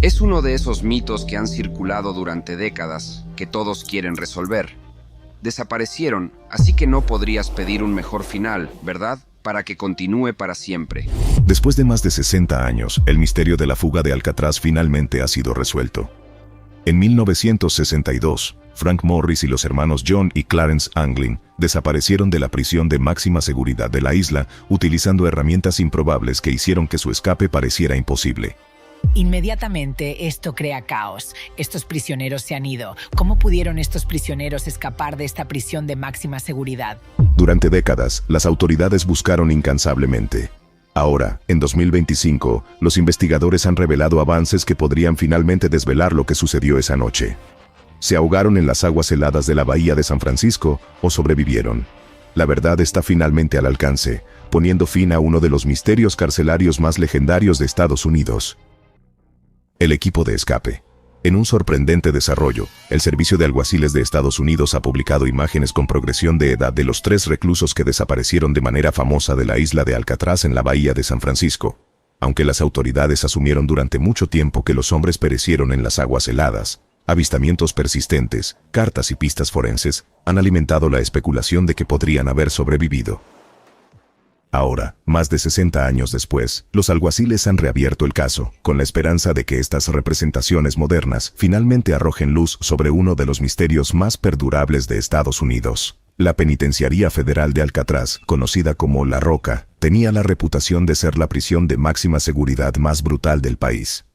Es uno de esos mitos que han circulado durante décadas, que todos quieren resolver. Desaparecieron, así que no podrías pedir un mejor final, ¿verdad? Para que continúe para siempre. Después de más de 60 años, el misterio de la fuga de Alcatraz finalmente ha sido resuelto. En 1962, Frank Morris y los hermanos John y Clarence Anglin desaparecieron de la prisión de máxima seguridad de la isla utilizando herramientas improbables que hicieron que su escape pareciera imposible. Inmediatamente esto crea caos. Estos prisioneros se han ido. ¿Cómo pudieron estos prisioneros escapar de esta prisión de máxima seguridad? Durante décadas, las autoridades buscaron incansablemente. Ahora, en 2025, los investigadores han revelado avances que podrían finalmente desvelar lo que sucedió esa noche. ¿Se ahogaron en las aguas heladas de la bahía de San Francisco o sobrevivieron? La verdad está finalmente al alcance, poniendo fin a uno de los misterios carcelarios más legendarios de Estados Unidos. El equipo de escape. En un sorprendente desarrollo, el Servicio de Alguaciles de Estados Unidos ha publicado imágenes con progresión de edad de los 3 reclusos que desaparecieron de manera famosa de la isla de Alcatraz en la bahía de San Francisco. Aunque las autoridades asumieron durante mucho tiempo que los hombres perecieron en las aguas heladas, avistamientos persistentes, cartas y pistas forenses han alimentado la especulación de que podrían haber sobrevivido. Ahora, más de 60 años después, los alguaciles han reabierto el caso, con la esperanza de que estas representaciones modernas finalmente arrojen luz sobre uno de los misterios más perdurables de Estados Unidos. La Penitenciaría Federal de Alcatraz, conocida como La Roca, tenía la reputación de ser la prisión de máxima seguridad más brutal del país.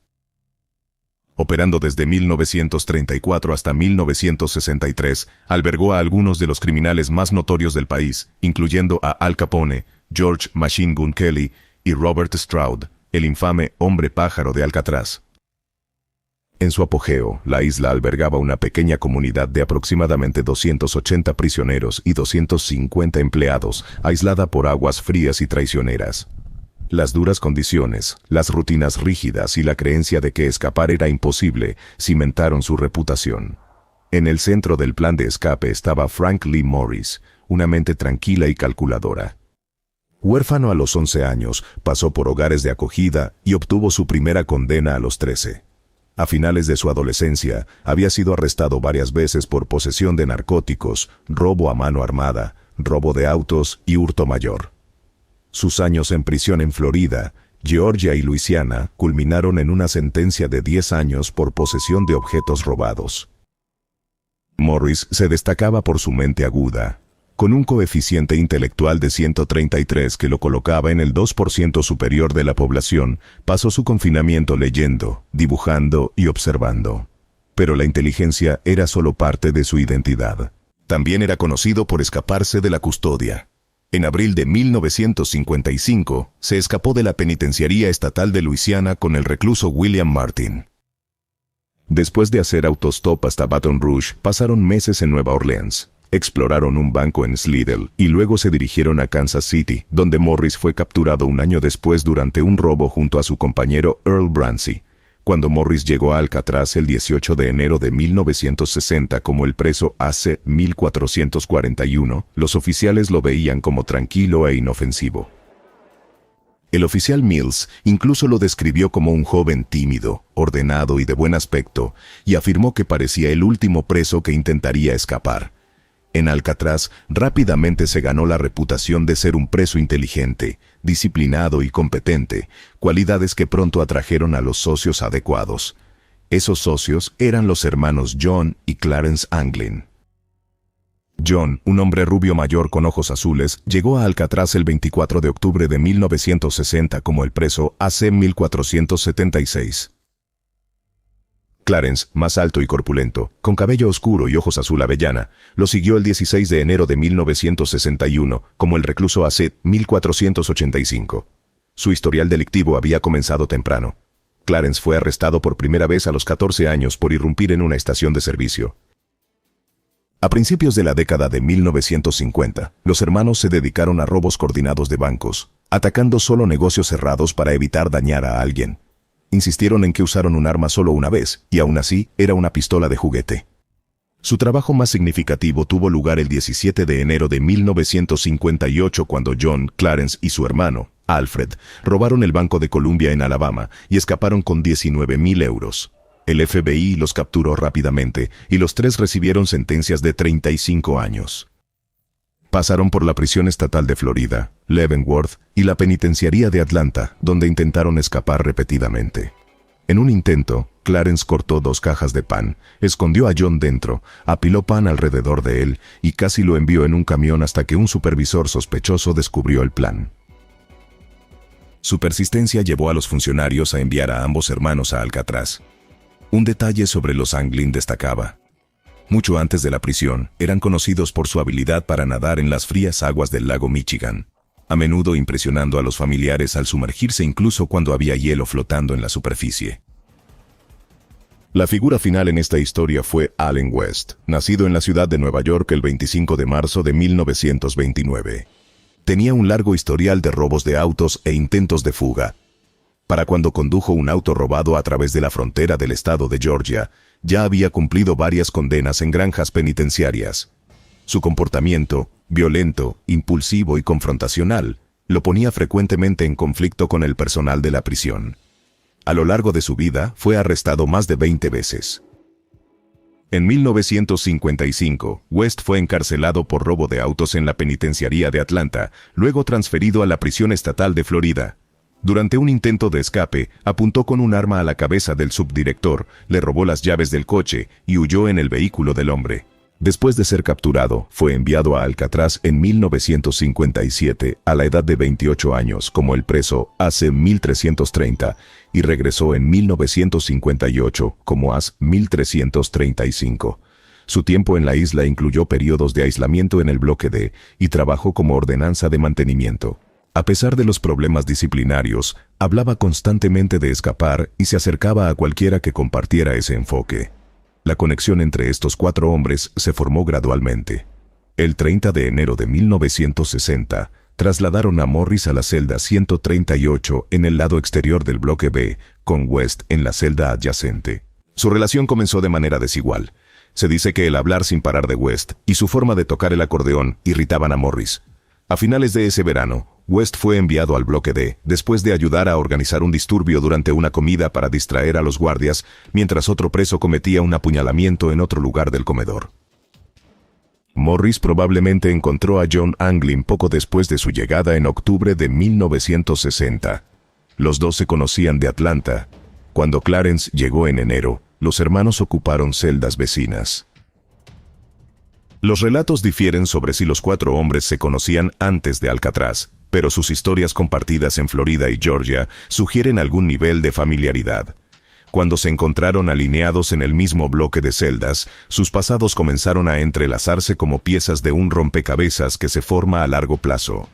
Operando desde 1934 hasta 1963, albergó a algunos de los criminales más notorios del país, incluyendo a Al Capone, George Machine Gun Kelly y Robert Stroud, el infame hombre pájaro de Alcatraz. En su apogeo, la isla albergaba una pequeña comunidad de aproximadamente 280 prisioneros y 250 empleados, aislada por aguas frías y traicioneras. Las duras condiciones, las rutinas rígidas y la creencia de que escapar era imposible cimentaron su reputación. En el centro del plan de escape estaba Frank Lee Morris, una mente tranquila y calculadora. Huérfano a los 11 años, pasó por hogares de acogida y obtuvo su primera condena a los 13. A finales de su adolescencia, había sido arrestado varias veces por posesión de narcóticos, robo a mano armada, robo de autos y hurto mayor. Sus años en prisión en Florida, Georgia y Luisiana culminaron en una sentencia de 10 años por posesión de objetos robados. Morris se destacaba por su mente aguda. Con un coeficiente intelectual de 133 que lo colocaba en el 2% superior de la población, pasó su confinamiento leyendo, dibujando y observando. Pero la inteligencia era solo parte de su identidad. También era conocido por escaparse de la custodia. En abril de 1955, se escapó de la Penitenciaría Estatal de Luisiana con el recluso William Martin. Después de hacer autostop hasta Baton Rouge, pasaron meses en Nueva Orleans. Exploraron un banco en Slidell y luego se dirigieron a Kansas City, donde Morris fue capturado un año después durante un robo junto a su compañero Earl Brancy. Cuando Morris llegó a Alcatraz el 18 de enero de 1960 como el preso AC 1441, los oficiales lo veían como tranquilo e inofensivo. El oficial Mills incluso lo describió como un joven tímido, ordenado y de buen aspecto, y afirmó que parecía el último preso que intentaría escapar. En Alcatraz rápidamente se ganó la reputación de ser un preso inteligente, disciplinado y competente, cualidades que pronto atrajeron a los socios adecuados. Esos socios eran los hermanos John y Clarence Anglin. John, un hombre rubio mayor con ojos azules, llegó a Alcatraz el 24 de octubre de 1960 como el preso AC 1476. Clarence, más alto y corpulento, con cabello oscuro y ojos azul avellana, lo siguió el 16 de enero de 1961 como el recluso AC 1485. Su historial delictivo había comenzado temprano. Clarence fue arrestado por primera vez a los 14 años por irrumpir en una estación de servicio. A principios de la década de 1950, los hermanos se dedicaron a robos coordinados de bancos, atacando solo negocios cerrados para evitar dañar a alguien. Insistieron en que usaron un arma solo una vez, y aún así, era una pistola de juguete. Su trabajo más significativo tuvo lugar el 17 de enero de 1958 cuando John, Clarence y su hermano, Alfred, robaron el Banco de Columbia en Alabama y escaparon con 19,000 euros. El FBI los capturó rápidamente y los tres recibieron sentencias de 35 años. Pasaron por la prisión estatal de Florida, Leavenworth y la penitenciaría de Atlanta, donde intentaron escapar repetidamente. En un intento, Clarence cortó 2 cajas de pan, escondió a John dentro, apiló pan alrededor de él y casi lo envió en un camión hasta que un supervisor sospechoso descubrió el plan. Su persistencia llevó a los funcionarios a enviar a ambos hermanos a Alcatraz. Un detalle sobre los Anglin destacaba. Mucho antes de la prisión, eran conocidos por su habilidad para nadar en las frías aguas del lago Michigan, a menudo impresionando a los familiares al sumergirse incluso cuando había hielo flotando en la superficie. La figura final en esta historia fue Allen West, nacido en la ciudad de Nueva York el 25 de marzo de 1929. Tenía un largo historial de robos de autos e intentos de fuga. Para cuando condujo un auto robado a través de la frontera del estado de Georgia, ya había cumplido varias condenas en granjas penitenciarias. Su comportamiento, violento, impulsivo y confrontacional, lo ponía frecuentemente en conflicto con el personal de la prisión. A lo largo de su vida, fue arrestado más de 20 veces. En 1955, West fue encarcelado por robo de autos en la penitenciaría de Atlanta, luego transferido a la prisión estatal de Florida. Durante un intento de escape, apuntó con un arma a la cabeza del subdirector, le robó las llaves del coche y huyó en el vehículo del hombre. Después de ser capturado, fue enviado a Alcatraz en 1957 a la edad de 28 años como el preso AC-1330 y regresó en 1958 como AS-1335. Su tiempo en la isla incluyó periodos de aislamiento en el bloque D y trabajó como ordenanza de mantenimiento. A pesar de los problemas disciplinarios, hablaba constantemente de escapar y se acercaba a cualquiera que compartiera ese enfoque. La conexión entre estos 4 hombres se formó gradualmente. El 30 de enero de 1960, trasladaron a Morris a la celda 138 en el lado exterior del bloque B, con West en la celda adyacente. Su relación comenzó de manera desigual. Se dice que el hablar sin parar de West y su forma de tocar el acordeón irritaban a Morris. A finales de ese verano, West fue enviado al bloque D, después de ayudar a organizar un disturbio durante una comida para distraer a los guardias, mientras otro preso cometía un apuñalamiento en otro lugar del comedor. Morris probablemente encontró a John Anglin poco después de su llegada en octubre de 1960. Los dos se conocían de Atlanta. Cuando Clarence llegó en enero, los hermanos ocuparon celdas vecinas. Los relatos difieren sobre si los 4 hombres se conocían antes de Alcatraz, pero sus historias compartidas en Florida y Georgia sugieren algún nivel de familiaridad. Cuando se encontraron alineados en el mismo bloque de celdas, sus pasados comenzaron a entrelazarse como piezas de un rompecabezas que se forma a largo plazo.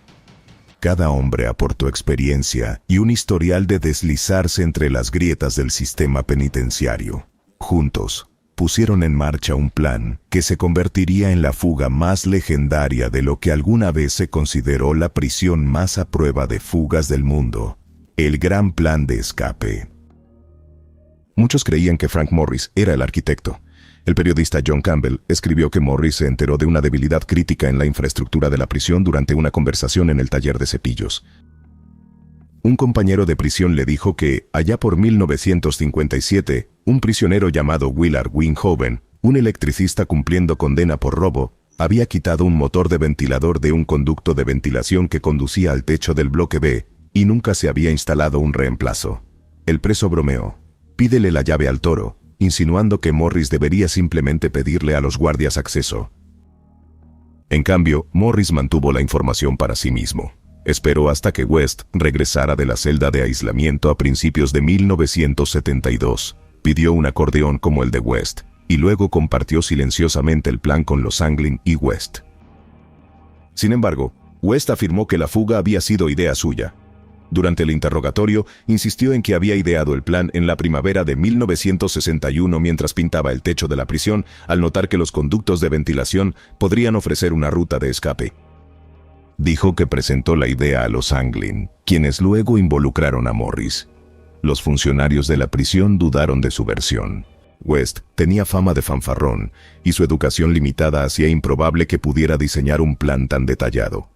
Cada hombre aportó experiencia y un historial de deslizarse entre las grietas del sistema penitenciario. Juntos, pusieron en marcha un plan que se convertiría en la fuga más legendaria de lo que alguna vez se consideró la prisión más a prueba de fugas del mundo, el Gran Plan de Escape. Muchos creían que Frank Morris era el arquitecto. El periodista John Campbell escribió que Morris se enteró de una debilidad crítica en la infraestructura de la prisión durante una conversación en el taller de cepillos. Un compañero de prisión le dijo que, allá por 1957, un prisionero llamado Willard Winhoven, un electricista cumpliendo condena por robo, había quitado un motor de ventilador de un conducto de ventilación que conducía al techo del bloque B, y nunca se había instalado un reemplazo. El preso bromeó: «Pídele la llave al toro», insinuando que Morris debería simplemente pedirle a los guardias acceso. En cambio, Morris mantuvo la información para sí mismo. Esperó hasta que West regresara de la celda de aislamiento a principios de 1972. Pidió un acordeón como el de West, y luego compartió silenciosamente el plan con los Anglin y West. Sin embargo, West afirmó que la fuga había sido idea suya. Durante el interrogatorio, insistió en que había ideado el plan en la primavera de 1961 mientras pintaba el techo de la prisión, al notar que los conductos de ventilación podrían ofrecer una ruta de escape. Dijo que presentó la idea a los Anglin, quienes luego involucraron a Morris. Los funcionarios de la prisión dudaron de su versión. West tenía fama de fanfarrón, y su educación limitada hacía improbable que pudiera diseñar un plan tan detallado.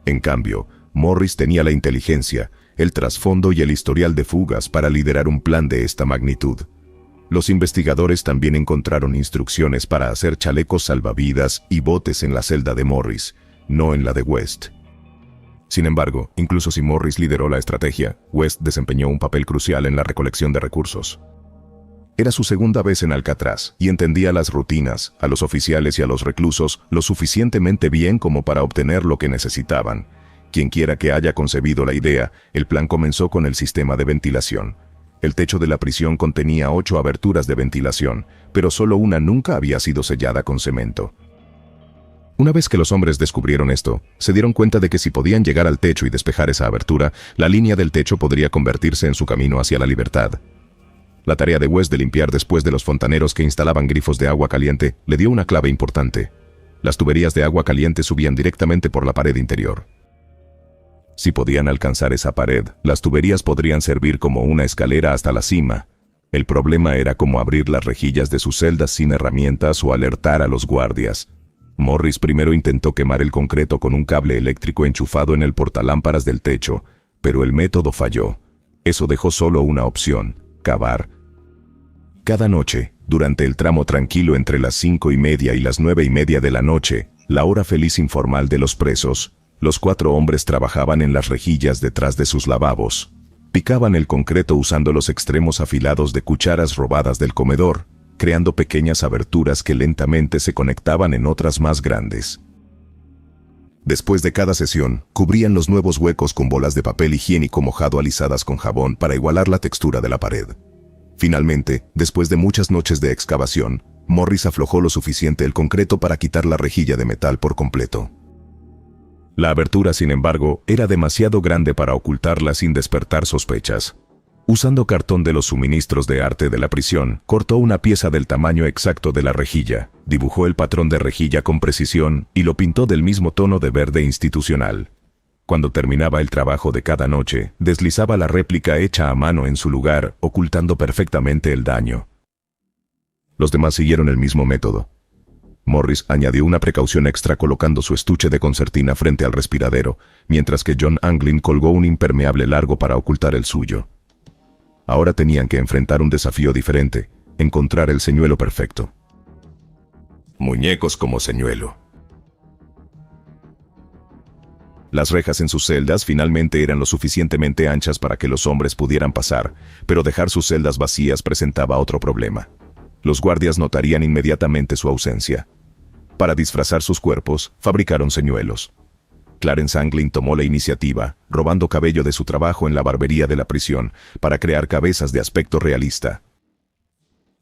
En cambio, Morris tenía la inteligencia, el trasfondo y el historial de fugas para liderar un plan de esta magnitud. Los investigadores también encontraron instrucciones para hacer chalecos salvavidas y botes en la celda de Morris, no en la de West. Sin embargo, incluso si Morris lideró la estrategia, West desempeñó un papel crucial en la recolección de recursos. Era su segunda vez en Alcatraz y entendía las rutinas, a los oficiales y a los reclusos lo suficientemente bien como para obtener lo que necesitaban. Quienquiera que haya concebido la idea, el plan comenzó con el sistema de ventilación. El techo de la prisión contenía 8 aberturas de ventilación, pero solo una nunca había sido sellada con cemento. Una vez que los hombres descubrieron esto, se dieron cuenta de que si podían llegar al techo y despejar esa abertura, la línea del techo podría convertirse en su camino hacia la libertad. La tarea de West de limpiar después de los fontaneros que instalaban grifos de agua caliente le dio una clave importante. Las tuberías de agua caliente subían directamente por la pared interior. Si podían alcanzar esa pared, las tuberías podrían servir como una escalera hasta la cima. El problema era cómo abrir las rejillas de sus celdas sin herramientas o alertar a los guardias. Morris primero intentó quemar el concreto con un cable eléctrico enchufado en el portalámparas del techo, pero el método falló. Eso dejó solo una opción: cavar. Cada noche, durante el tramo tranquilo entre las 5:30 y las 9:30 de la noche, la hora feliz informal de los presos, los 4 hombres trabajaban en las rejillas detrás de sus lavabos. Picaban el concreto usando los extremos afilados de cucharas robadas del comedor, creando pequeñas aberturas que lentamente se conectaban en otras más grandes. Después de cada sesión, cubrían los nuevos huecos con bolas de papel higiénico mojado alisadas con jabón para igualar la textura de la pared. Finalmente, después de muchas noches de excavación, Morris aflojó lo suficiente el concreto para quitar la rejilla de metal por completo. La abertura, sin embargo, era demasiado grande para ocultarla sin despertar sospechas. Usando cartón de los suministros de arte de la prisión, cortó una pieza del tamaño exacto de la rejilla, dibujó el patrón de rejilla con precisión y lo pintó del mismo tono de verde institucional. Cuando terminaba el trabajo de cada noche, deslizaba la réplica hecha a mano en su lugar, ocultando perfectamente el daño. Los demás siguieron el mismo método. Morris añadió una precaución extra colocando su estuche de concertina frente al respiradero, mientras que John Anglin colgó un impermeable largo para ocultar el suyo. Ahora tenían que enfrentar un desafío diferente: encontrar el señuelo perfecto. Muñecos como señuelo. Las rejas en sus celdas finalmente eran lo suficientemente anchas para que los hombres pudieran pasar, pero dejar sus celdas vacías presentaba otro problema. Los guardias notarían inmediatamente su ausencia. Para disfrazar sus cuerpos, fabricaron señuelos. Clarence Anglin tomó la iniciativa, robando cabello de su trabajo en la barbería de la prisión, para crear cabezas de aspecto realista.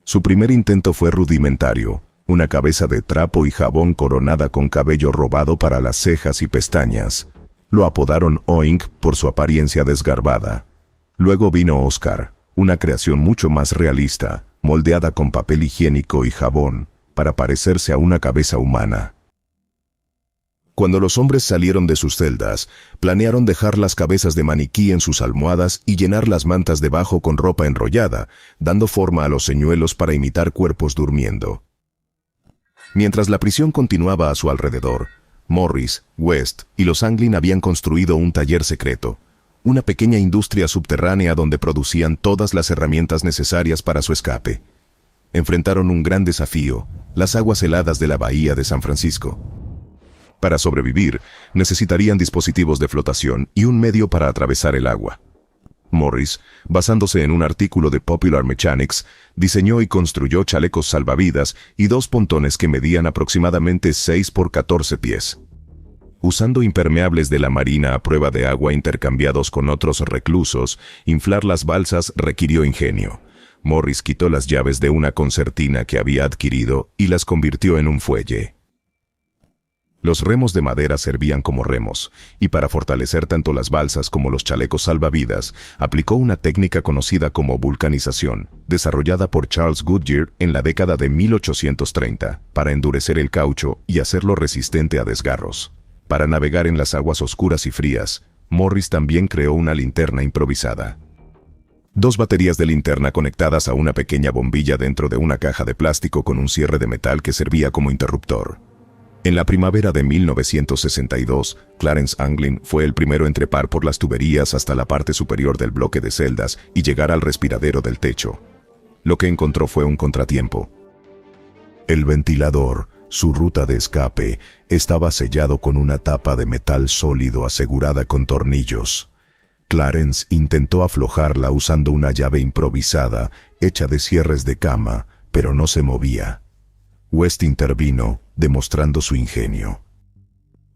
Su primer intento fue rudimentario: una cabeza de trapo y jabón coronada con cabello robado para las cejas y pestañas. Lo apodaron Oink por su apariencia desgarbada. Luego vino Oscar, una creación mucho más realista, moldeada con papel higiénico y jabón, para parecerse a una cabeza humana. Cuando los hombres salieron de sus celdas, planearon dejar las cabezas de maniquí en sus almohadas y llenar las mantas debajo con ropa enrollada, dando forma a los señuelos para imitar cuerpos durmiendo. Mientras la prisión continuaba a su alrededor, Morris, West y los Anglin habían construido un taller secreto, una pequeña industria subterránea donde producían todas las herramientas necesarias para su escape. Enfrentaron un gran desafío: las aguas heladas de la bahía de San Francisco. Para sobrevivir, necesitarían dispositivos de flotación y un medio para atravesar el agua. Morris, basándose en un artículo de Popular Mechanics, diseñó y construyó chalecos salvavidas y 2 pontones que medían aproximadamente 6 por 14 pies. Usando impermeables de la marina a prueba de agua intercambiados con otros reclusos, inflar las balsas requirió ingenio. Morris quitó las llaves de una concertina que había adquirido y las convirtió en un fuelle. Los remos de madera servían como remos, y para fortalecer tanto las balsas como los chalecos salvavidas, aplicó una técnica conocida como vulcanización, desarrollada por Charles Goodyear en la década de 1830, para endurecer el caucho y hacerlo resistente a desgarros. Para navegar en las aguas oscuras y frías, Morris también creó una linterna improvisada. 2 baterías de linterna conectadas a una pequeña bombilla dentro de una caja de plástico con un cierre de metal que servía como interruptor. En la primavera de 1962, Clarence Anglin fue el primero en trepar por las tuberías hasta la parte superior del bloque de celdas y llegar al respiradero del techo. Lo que encontró fue un contratiempo. El ventilador, su ruta de escape, estaba sellado con una tapa de metal sólido asegurada con tornillos. Clarence intentó aflojarla usando una llave improvisada, hecha de cierres de cama, pero no se movía. West intervino, demostrando su ingenio.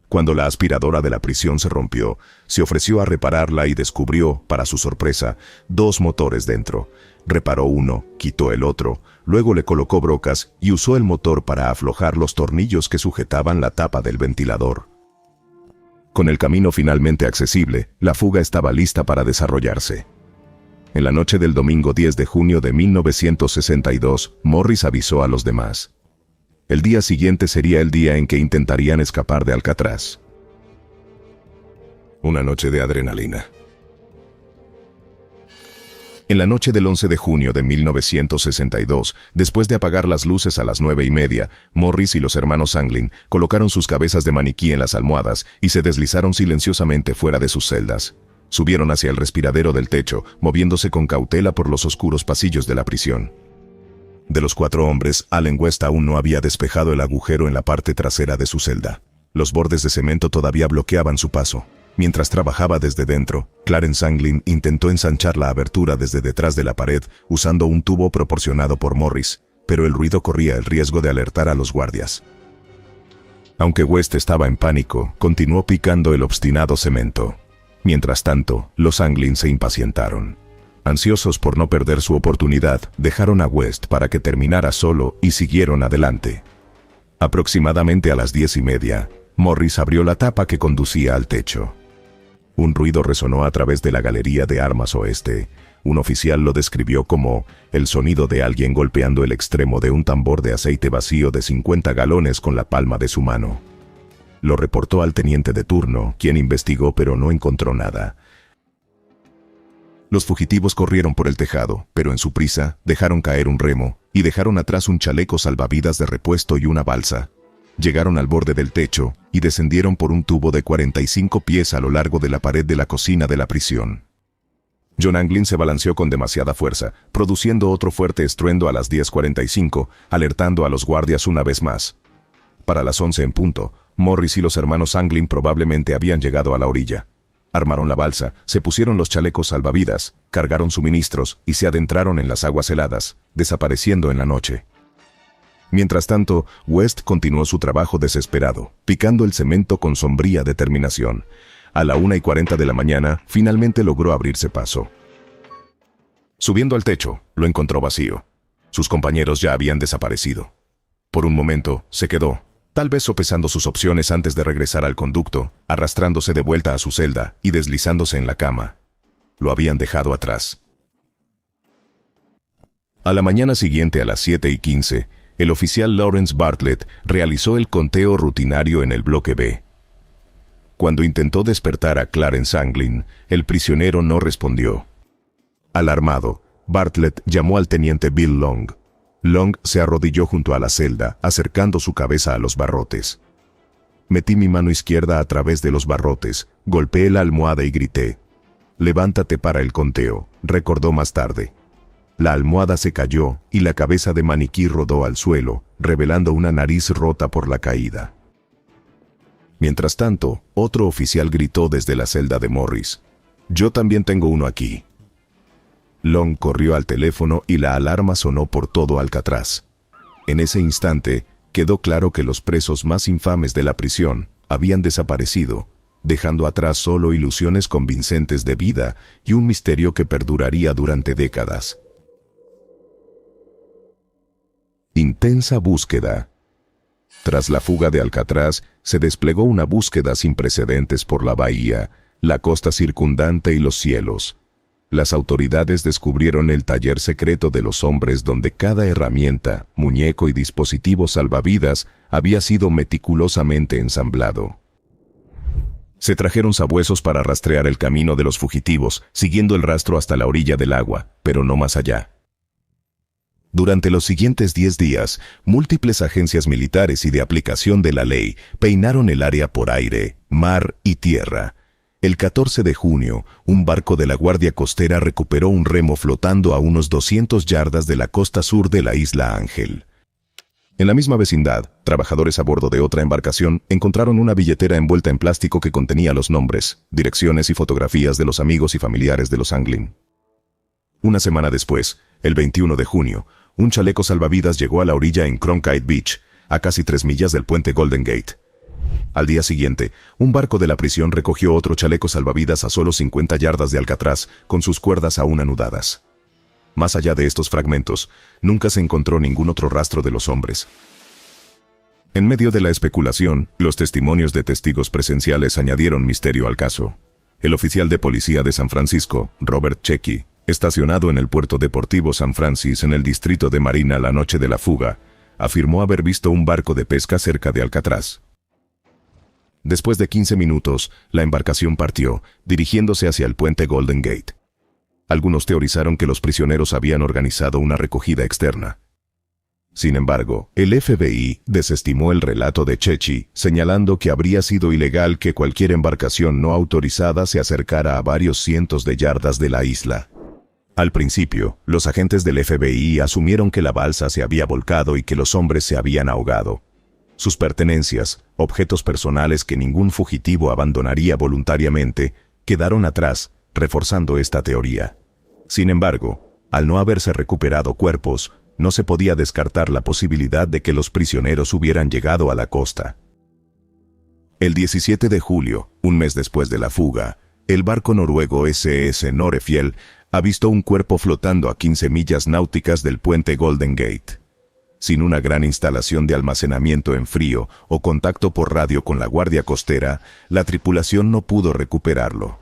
Cuando la aspiradora de la prisión se rompió, se ofreció a repararla y descubrió, para su sorpresa, 2 motores dentro. Reparó uno, quitó el otro, luego le colocó brocas y usó el motor para aflojar los tornillos que sujetaban la tapa del ventilador. Con el camino finalmente accesible, la fuga estaba lista para desarrollarse. En la noche del domingo 10 de junio de 1962, Morris avisó a los demás. El día siguiente sería el día en que intentarían escapar de Alcatraz. Una noche de adrenalina. En la noche del 11 de junio de 1962, después de apagar las luces a las 9:30, Morris y los hermanos Anglin colocaron sus cabezas de maniquí en las almohadas y se deslizaron silenciosamente fuera de sus celdas. Subieron hacia el respiradero del techo, moviéndose con cautela por los oscuros pasillos de la prisión. De los 4 hombres, Allen West aún no había despejado el agujero en la parte trasera de su celda. Los bordes de cemento todavía bloqueaban su paso. Mientras trabajaba desde dentro, Clarence Anglin intentó ensanchar la abertura desde detrás de la pared usando un tubo proporcionado por Morris, pero el ruido corría el riesgo de alertar a los guardias. Aunque West estaba en pánico, continuó picando el obstinado cemento. Mientras tanto, los Anglin se impacientaron. Ansiosos por no perder su oportunidad, dejaron a West para que terminara solo y siguieron adelante. Aproximadamente a las 10:30, Morris abrió la tapa que conducía al techo. Un ruido resonó a través de la galería de armas oeste. Un oficial lo describió como el sonido de alguien golpeando el extremo de un tambor de aceite vacío de 50 galones con la palma de su mano. Lo reportó al teniente de turno, quien investigó pero no encontró nada. Los fugitivos corrieron por el tejado, pero en su prisa dejaron caer un remo y dejaron atrás un chaleco salvavidas de repuesto y una balsa. Llegaron al borde del techo y descendieron por un tubo de 45 pies a lo largo de la pared de la cocina de la prisión. John Anglin se balanceó con demasiada fuerza, produciendo otro fuerte estruendo a las 10:45, alertando a los guardias una vez más. Para las 11 en punto, Morris y los hermanos Anglin probablemente habían llegado a la orilla. Armaron la balsa, se pusieron los chalecos salvavidas, cargaron suministros y se adentraron en las aguas heladas, desapareciendo en la noche. Mientras tanto, West continuó su trabajo desesperado, picando el cemento con sombría determinación. A la 1:40 de la mañana, finalmente logró abrirse paso. Subiendo al techo, lo encontró vacío. Sus compañeros ya habían desaparecido. Por un momento, se quedó, tal vez sopesando sus opciones antes de regresar al conducto, arrastrándose de vuelta a su celda y deslizándose en la cama. Lo habían dejado atrás. A la mañana siguiente a las 7:15, el oficial Lawrence Bartlett realizó el conteo rutinario en el bloque B. Cuando intentó despertar a Clarence Anglin, el prisionero no respondió. Alarmado, Bartlett llamó al teniente Bill Long. Long se arrodilló junto a la celda, acercando su cabeza a los barrotes. Metí mi mano izquierda a través de los barrotes, golpeé la almohada y grité. «Levántate para el conteo», recordó más tarde. La almohada se cayó y la cabeza de maniquí rodó al suelo, revelando una nariz rota por la caída. Mientras tanto, otro oficial gritó desde la celda de Morris. «Yo también tengo uno aquí». Long corrió al teléfono y la alarma sonó por todo Alcatraz. En ese instante, quedó claro que los presos más infames de la prisión habían desaparecido, dejando atrás solo ilusiones convincentes de vida y un misterio que perduraría durante décadas. Intensa búsqueda. Tras la fuga de Alcatraz, se desplegó una búsqueda sin precedentes por la bahía, la costa circundante y los cielos. Las autoridades descubrieron el taller secreto de los hombres donde cada herramienta, muñeco y dispositivo salvavidas había sido meticulosamente ensamblado. Se trajeron sabuesos para rastrear el camino de los fugitivos, siguiendo el rastro hasta la orilla del agua, pero no más allá. Durante los siguientes 10 días, múltiples agencias militares y de aplicación de la ley peinaron el área por aire, mar y tierra. El 14 de junio, un barco de la Guardia Costera recuperó un remo flotando a unos 200 yardas de la costa sur de la isla Ángel. En la misma vecindad, trabajadores a bordo de otra embarcación encontraron una billetera envuelta en plástico que contenía los nombres, direcciones y fotografías de los amigos y familiares de los Anglin. Una semana después, el 21 de junio, un chaleco salvavidas llegó a la orilla en Cronkite Beach, a casi 3 millas del puente Golden Gate. Al día siguiente, un barco de la prisión recogió otro chaleco salvavidas a solo 50 yardas de Alcatraz, con sus cuerdas aún anudadas. Más allá de estos fragmentos, nunca se encontró ningún otro rastro de los hombres. En medio de la especulación, los testimonios de testigos presenciales añadieron misterio al caso. El oficial de policía de San Francisco, Robert Checky, estacionado en el puerto deportivo San Francis en el distrito de Marina la noche de la fuga, afirmó haber visto un barco de pesca cerca de Alcatraz. Después de 15 minutos, la embarcación partió, dirigiéndose hacia el puente Golden Gate. Algunos teorizaron que los prisioneros habían organizado una recogida externa. Sin embargo, el FBI desestimó el relato de Chechi, señalando que habría sido ilegal que cualquier embarcación no autorizada se acercara a varios cientos de yardas de la isla. Al principio, los agentes del FBI asumieron que la balsa se había volcado y que los hombres se habían ahogado. Sus pertenencias, objetos personales que ningún fugitivo abandonaría voluntariamente, quedaron atrás, reforzando esta teoría. Sin embargo, al no haberse recuperado cuerpos, no se podía descartar la posibilidad de que los prisioneros hubieran llegado a la costa. El 17 de julio, un mes después de la fuga, el barco noruego SS Norefiel avistó un cuerpo flotando a 15 millas náuticas del puente Golden Gate. Sin una gran instalación de almacenamiento en frío o contacto por radio con la Guardia Costera, la tripulación no pudo recuperarlo.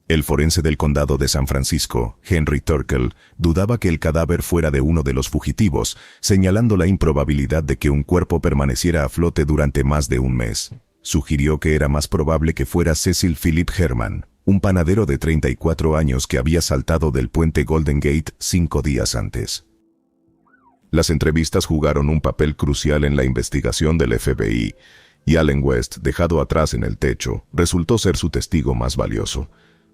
El forense del condado de San Francisco, Henry Turkle, dudaba que el cadáver fuera de uno de los fugitivos, señalando la improbabilidad de que un cuerpo permaneciera a flote durante más de un mes. Sugirió que era más probable que fuera Cecil Philip Herman, un panadero de 34 años que había saltado del puente Golden Gate 5 días antes. Las entrevistas jugaron un papel crucial en la investigación del FBI, y Allen West, dejado atrás en el techo, resultó ser su testigo más valioso.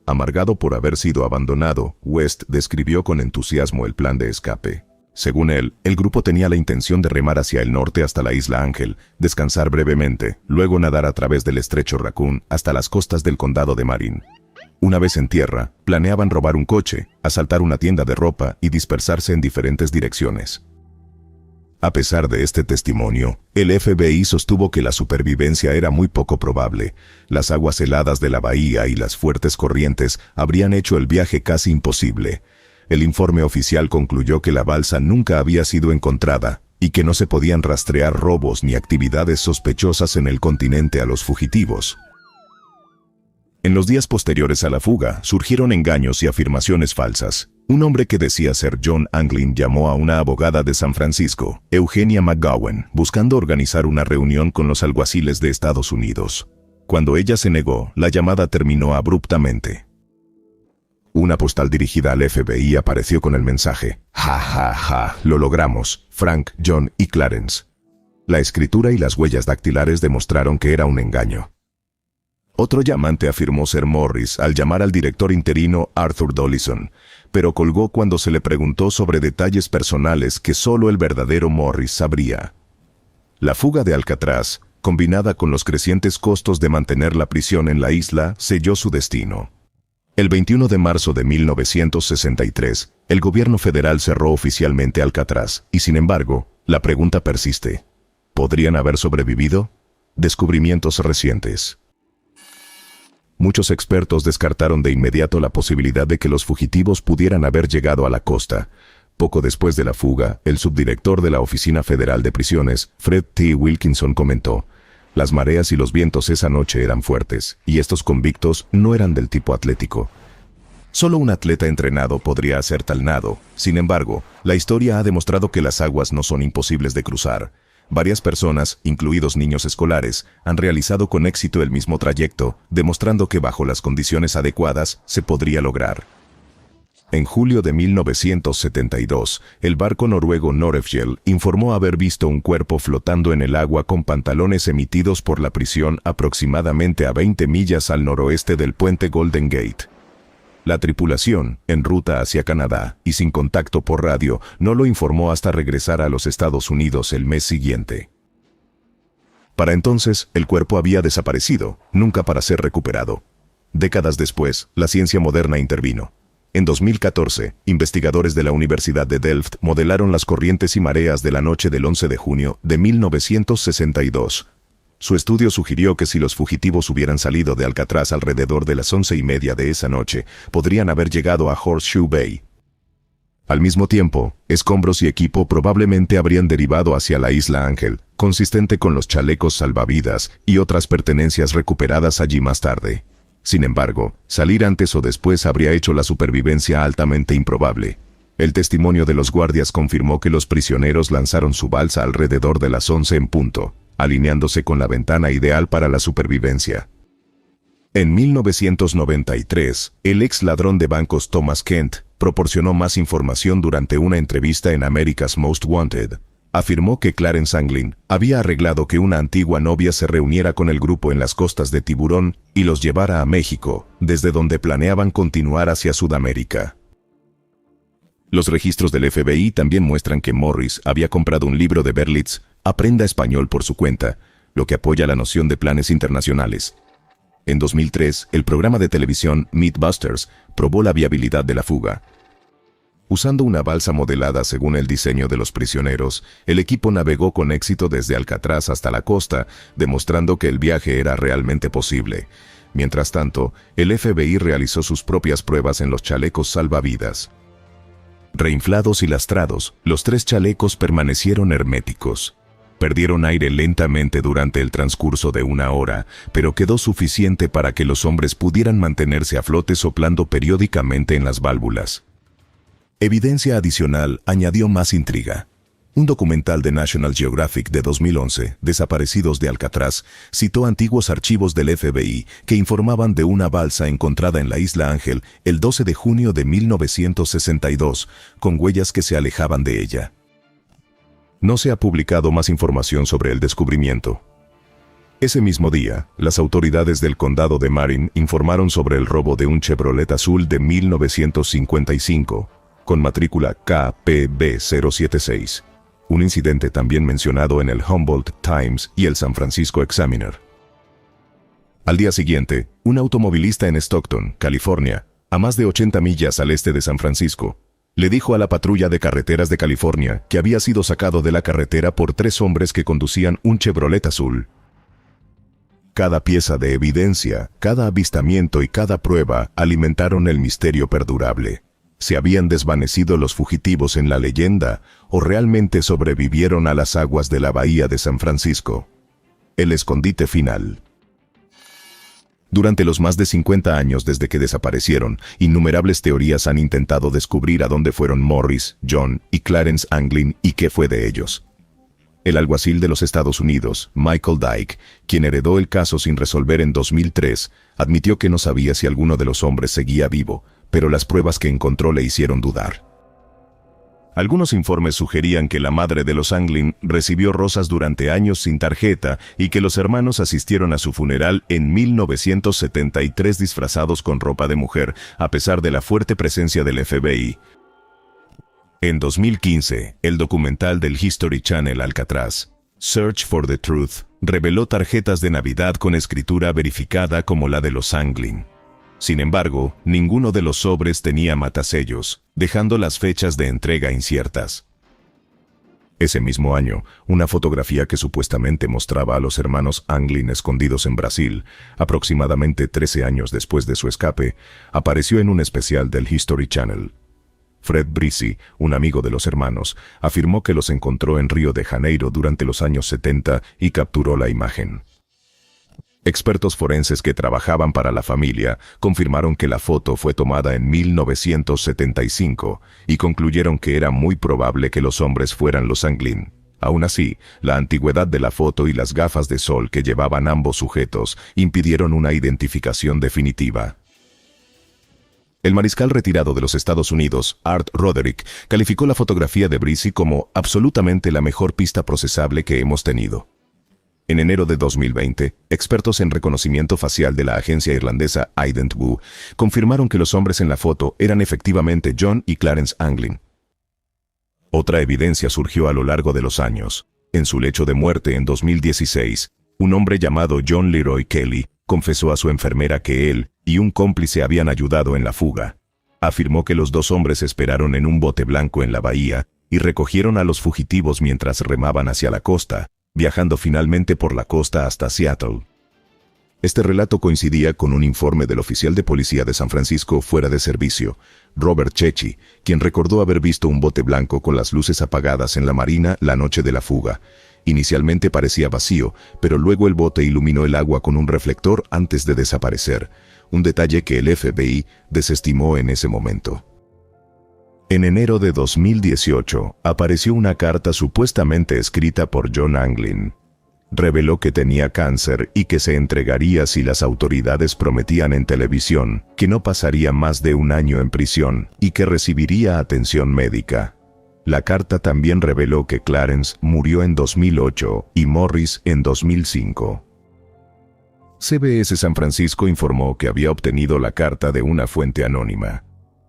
Amargado por haber sido abandonado, West describió con entusiasmo el plan de escape. Según él, el grupo tenía la intención de remar hacia el norte hasta la isla Ángel, descansar brevemente, luego nadar a través del estrecho Raccoon hasta las costas del condado de Marin. Una vez en tierra, planeaban robar un coche, asaltar una tienda de ropa y dispersarse en diferentes direcciones. A pesar de este testimonio, el FBI sostuvo que la supervivencia era muy poco probable. Las aguas heladas de la bahía y las fuertes corrientes habrían hecho el viaje casi imposible. El informe oficial concluyó que la balsa nunca había sido encontrada y que no se podían rastrear robos ni actividades sospechosas en el continente a los fugitivos. En los días posteriores a la fuga, surgieron engaños y afirmaciones falsas. Un hombre que decía ser John Anglin llamó a una abogada de San Francisco, Eugenia McGowan, buscando organizar una reunión con los alguaciles de Estados Unidos. Cuando ella se negó, la llamada terminó abruptamente. Una postal dirigida al FBI apareció con el mensaje: «Ja, ja, ja, lo logramos, Frank, John y Clarence». La escritura y las huellas dactilares demostraron que era un engaño. Otro llamante afirmó ser Morris al llamar al director interino Arthur Dollison, pero colgó cuando se le preguntó sobre detalles personales que solo el verdadero Morris sabría. La fuga de Alcatraz, combinada con los crecientes costos de mantener la prisión en la isla, selló su destino. El 21 de marzo de 1963, el gobierno federal cerró oficialmente Alcatraz, y sin embargo, la pregunta persiste. ¿Podrían haber sobrevivido? Descubrimientos recientes. Muchos expertos descartaron de inmediato la posibilidad de que los fugitivos pudieran haber llegado a la costa. Poco después de la fuga, el subdirector de la Oficina Federal de Prisiones, Fred T. Wilkinson, comentó: «Las mareas y los vientos esa noche eran fuertes, y estos convictos no eran del tipo atlético. Solo un atleta entrenado podría hacer tal nado. Sin embargo, la historia ha demostrado que las aguas no son imposibles de cruzar. Varias personas, incluidos niños escolares, han realizado con éxito el mismo trayecto, demostrando que bajo las condiciones adecuadas se podría lograr. En julio de 1972, el barco noruego Norefjell informó haber visto un cuerpo flotando en el agua con pantalones emitidos por la prisión aproximadamente a 20 millas al noroeste del puente Golden Gate. La tripulación, en ruta hacia Canadá y sin contacto por radio, no lo informó hasta regresar a los Estados Unidos el mes siguiente. Para entonces, el cuerpo había desaparecido, nunca para ser recuperado. Décadas después, la ciencia moderna intervino. En 2014, investigadores de la Universidad de Delft modelaron las corrientes y mareas de la noche del 11 de junio de 1962. Su estudio sugirió que si los fugitivos hubieran salido de Alcatraz alrededor de las 11:30 de esa noche, podrían haber llegado a Horseshoe Bay. Al mismo tiempo, escombros y equipo probablemente habrían derivado hacia la Isla Ángel, consistente con los chalecos salvavidas y otras pertenencias recuperadas allí más tarde. Sin embargo, salir antes o después habría hecho la supervivencia altamente improbable. El testimonio de los guardias confirmó que los prisioneros lanzaron su balsa alrededor de las 11 en punto, alineándose con la ventana ideal para la supervivencia. En 1993, el ex ladrón de bancos Thomas Kent proporcionó más información durante una entrevista en America's Most Wanted. Afirmó que Clarence Anglin había arreglado que una antigua novia se reuniera con el grupo en las costas de Tiburón y los llevara a México, desde donde planeaban continuar hacia Sudamérica. Los registros del FBI también muestran que Morris había comprado un libro de Berlitz, Aprenda Español por su cuenta, lo que apoya la noción de planes internacionales. En 2003, el programa de televisión Mythbusters probó la viabilidad de la fuga. Usando una balsa modelada según el diseño de los prisioneros, el equipo navegó con éxito desde Alcatraz hasta la costa, demostrando que el viaje era realmente posible. Mientras tanto, el FBI realizó sus propias pruebas en los chalecos salvavidas. Reinflados y lastrados, los 3 chalecos permanecieron herméticos. Perdieron aire lentamente durante el transcurso de 1 hora, pero quedó suficiente para que los hombres pudieran mantenerse a flote soplando periódicamente en las válvulas. Evidencia adicional añadió más intriga. Un documental de National Geographic de 2011, Desaparecidos de Alcatraz, citó antiguos archivos del FBI que informaban de una balsa encontrada en la Isla Ángel el 12 de junio de 1962, con huellas que se alejaban de ella. No se ha publicado más información sobre el descubrimiento. Ese mismo día, las autoridades del condado de Marin informaron sobre el robo de un Chevrolet azul de 1955, con matrícula KPB076, un incidente también mencionado en el Humboldt Times y el San Francisco Examiner. Al día siguiente, un automovilista en Stockton, California, a más de 80 millas al este de San Francisco, le dijo a la patrulla de carreteras de California que había sido sacado de la carretera por 3 hombres que conducían un Chevrolet azul. Cada pieza de evidencia, cada avistamiento y cada prueba alimentaron el misterio perdurable. ¿Se habían desvanecido los fugitivos en la leyenda o realmente sobrevivieron a las aguas de la bahía de San Francisco? El escondite final. Durante los más de 50 años desde que desaparecieron, innumerables teorías han intentado descubrir a dónde fueron Morris, John y Clarence Anglin y qué fue de ellos. El alguacil de los Estados Unidos, Michael Dyke, quien heredó el caso sin resolver en 2003, admitió que no sabía si alguno de los hombres seguía vivo, pero las pruebas que encontró le hicieron dudar. Algunos informes sugerían que la madre de los Anglin recibió rosas durante años sin tarjeta y que los hermanos asistieron a su funeral en 1973 disfrazados con ropa de mujer, a pesar de la fuerte presencia del FBI. En 2015, el documental del History Channel Alcatraz, Search for the Truth, reveló tarjetas de Navidad con escritura verificada como la de los Anglin. Sin embargo, ninguno de los sobres tenía matasellos, dejando las fechas de entrega inciertas. Ese mismo año, una fotografía que supuestamente mostraba a los hermanos Anglin escondidos en Brasil, aproximadamente 13 años después de su escape, apareció en un especial del History Channel. Fred Brizzi, un amigo de los hermanos, afirmó que los encontró en Río de Janeiro durante los años 70 y capturó la imagen. Expertos forenses que trabajaban para la familia confirmaron que la foto fue tomada en 1975 y concluyeron que era muy probable que los hombres fueran los Anglin. Aún así, la antigüedad de la foto y las gafas de sol que llevaban ambos sujetos impidieron una identificación definitiva. El mariscal retirado de los Estados Unidos, Art Roderick, calificó la fotografía de Brizzi como absolutamente la mejor pista procesable que hemos tenido. En enero de 2020, expertos en reconocimiento facial de la agencia irlandesa IdentWoo confirmaron que los hombres en la foto eran efectivamente John y Clarence Anglin. Otra evidencia surgió a lo largo de los años. En su lecho de muerte en 2016, un hombre llamado John Leroy Kelly confesó a su enfermera que él y un cómplice habían ayudado en la fuga. Afirmó que los dos hombres esperaron en un bote blanco en la bahía y recogieron a los fugitivos mientras remaban hacia la costa, viajando finalmente por la costa hasta Seattle. Este relato coincidía con un informe del oficial de policía de San Francisco fuera de servicio, Robert Chechi, quien recordó haber visto un bote blanco con las luces apagadas en la marina la noche de la fuga. Inicialmente parecía vacío, pero luego el bote iluminó el agua con un reflector antes de desaparecer, un detalle que el FBI desestimó en ese momento. En enero de 2018, apareció una carta supuestamente escrita por John Anglin. Reveló que tenía cáncer y que se entregaría si las autoridades prometían en televisión que no pasaría más de un año en prisión y que recibiría atención médica. La carta también reveló que Clarence murió en 2008 y Morris en 2005. CBS San Francisco informó que había obtenido la carta de una fuente anónima.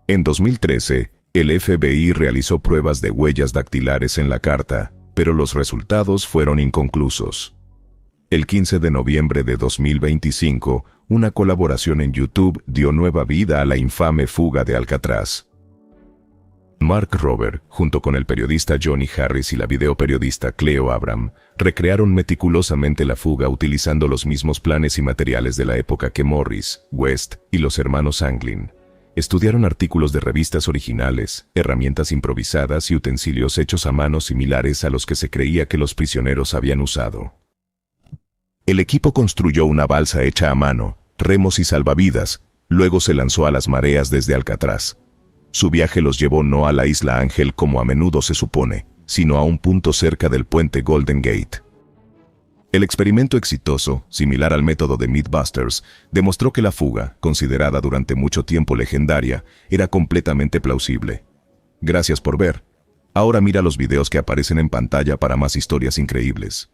En 2013, el FBI realizó pruebas de huellas dactilares en la carta, pero los resultados fueron inconclusos. El 15 de noviembre de 2025, una colaboración en YouTube dio nueva vida a la infame fuga de Alcatraz. Mark Rober, junto con el periodista Johnny Harris y la videoperiodista Cleo Abram, recrearon meticulosamente la fuga utilizando los mismos planes y materiales de la época que Morris, West y los hermanos Anglin. Estudiaron artículos de revistas originales, herramientas improvisadas y utensilios hechos a mano similares a los que se creía que los prisioneros habían usado. El equipo construyó una balsa hecha a mano, remos y salvavidas, luego se lanzó a las mareas desde Alcatraz. Su viaje los llevó no a la Isla Ángel como a menudo se supone, sino a un punto cerca del puente Golden Gate. El experimento exitoso, similar al método de Mythbusters, demostró que la fuga, considerada durante mucho tiempo legendaria, era completamente plausible. Gracias por ver. Ahora mira los videos que aparecen en pantalla para más historias increíbles.